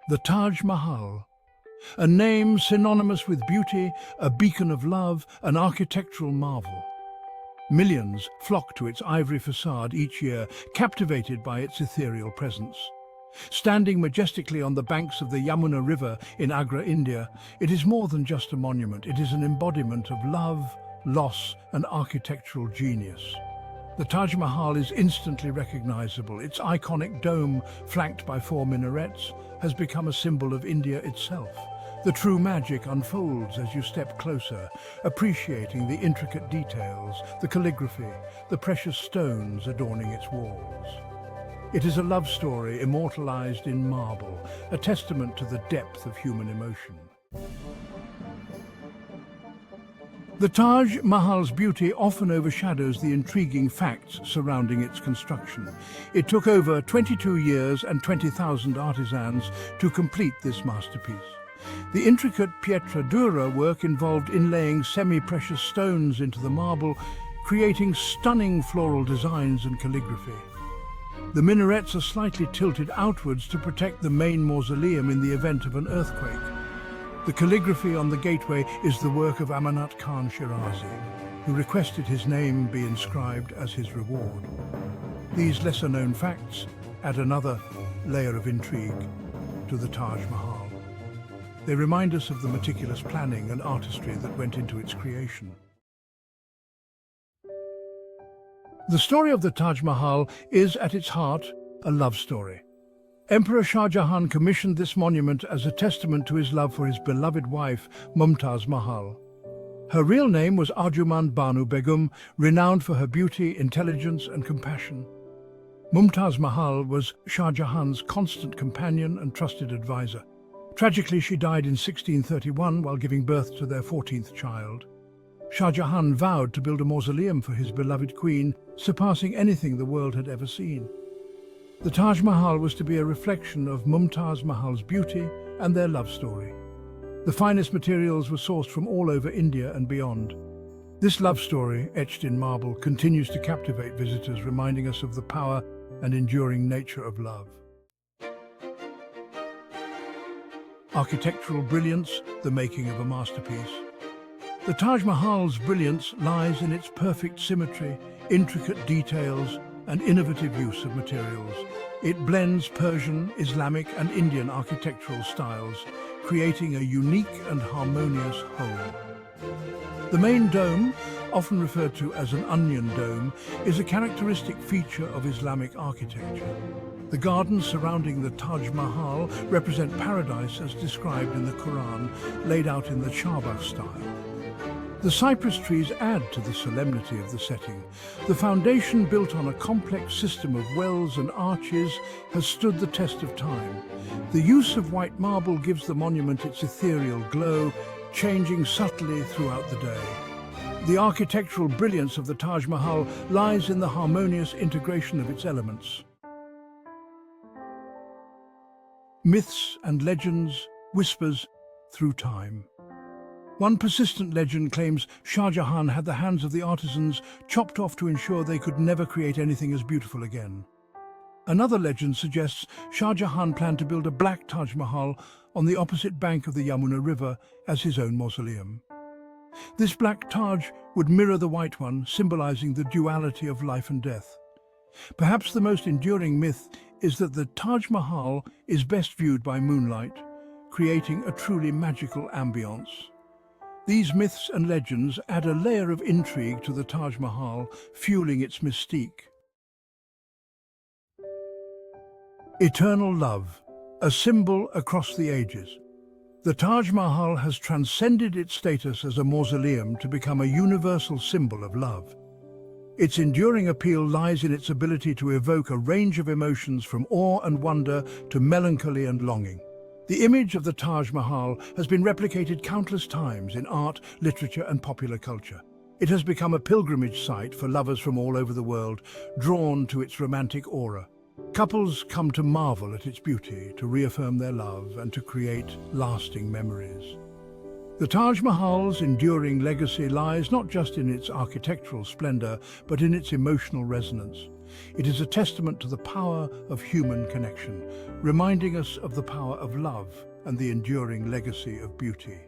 The Taj Mahal, a name synonymous with beauty, a beacon of love, an architectural marvel. Millions flock to its ivory facade each year, captivated by its ethereal presence. Standing majestically on the banks of the Yamuna River in Agra, India, it is more than just a monument. It is an embodiment of love, loss, and architectural genius. The Taj Mahal is instantly recognizable. Its iconic dome, flanked by 4 minarets, has become a symbol of India itself. The true magic unfolds as you step closer, appreciating the intricate details, the calligraphy, the precious stones adorning its walls. It is a love story immortalized in marble, a testament to the depth of human emotion. The Taj Mahal's beauty often overshadows the intriguing facts surrounding its construction. It took over 22 years and 20,000 artisans to complete this masterpiece. The intricate pietra dura work involved inlaying semi-precious stones into the marble, creating stunning floral designs and calligraphy. The minarets are slightly tilted outwards to protect the main mausoleum in the event of an earthquake. The calligraphy on the gateway is the work of Amanat Khan Shirazi, who requested his name be inscribed as his reward. These lesser-known facts add another layer of intrigue to the Taj Mahal. They remind us of the meticulous planning and artistry that went into its creation. The story of the Taj Mahal is, at its heart, a love story. Emperor Shah Jahan commissioned this monument as a testament to his love for his beloved wife, Mumtaz Mahal. Her real name was Arjumand Banu Begum, renowned for her beauty, intelligence, and compassion. Mumtaz Mahal was Shah Jahan's constant companion and trusted advisor. Tragically, she died in 1631 while giving birth to their 14th child. Shah Jahan vowed to build a mausoleum for his beloved queen, surpassing anything the world had ever seen. The Taj Mahal was to be a reflection of Mumtaz Mahal's beauty and their love story. The finest materials were sourced from all over India and beyond. This love story, etched in marble, continues to captivate visitors, reminding us of the power and enduring nature of love. Architectural brilliance, the making of a masterpiece. The Taj Mahal's brilliance lies in its perfect symmetry, intricate details, and innovative use of materials. It blends Persian, Islamic, and Indian architectural styles, creating a unique and harmonious whole. The main dome, often referred to as an onion dome, is a characteristic feature of Islamic architecture. The gardens surrounding the Taj Mahal represent paradise as described in the Quran, laid out in the Shah style. The cypress trees add to the solemnity of the setting. The foundation, built on a complex system of wells and arches, has stood the test of time. The use of white marble gives the monument its ethereal glow, changing subtly throughout the day. The architectural brilliance of the Taj Mahal lies in the harmonious integration of its elements. Myths and legends, whispers through time. One persistent legend claims Shah Jahan had the hands of the artisans chopped off to ensure they could never create anything as beautiful again. Another legend suggests Shah Jahan planned to build a black Taj Mahal on the opposite bank of the Yamuna River as his own mausoleum. This black Taj would mirror the white one, symbolizing the duality of life and death. Perhaps the most enduring myth is that the Taj Mahal is best viewed by moonlight, creating a truly magical ambience. These myths and legends add a layer of intrigue to the Taj Mahal, fueling its mystique. Eternal love, a symbol across the ages. The Taj Mahal has transcended its status as a mausoleum to become a universal symbol of love. Its enduring appeal lies in its ability to evoke a range of emotions from awe and wonder to melancholy and longing. The image of the Taj Mahal has been replicated countless times in art, literature, and popular culture. It has become a pilgrimage site for lovers from all over the world, drawn to its romantic aura. Couples come to marvel at its beauty, to reaffirm their love, and to create lasting memories. The Taj Mahal's enduring legacy lies not just in its architectural splendor, but in its emotional resonance. It is a testament to the power of human connection, reminding us of the power of love and the enduring legacy of beauty.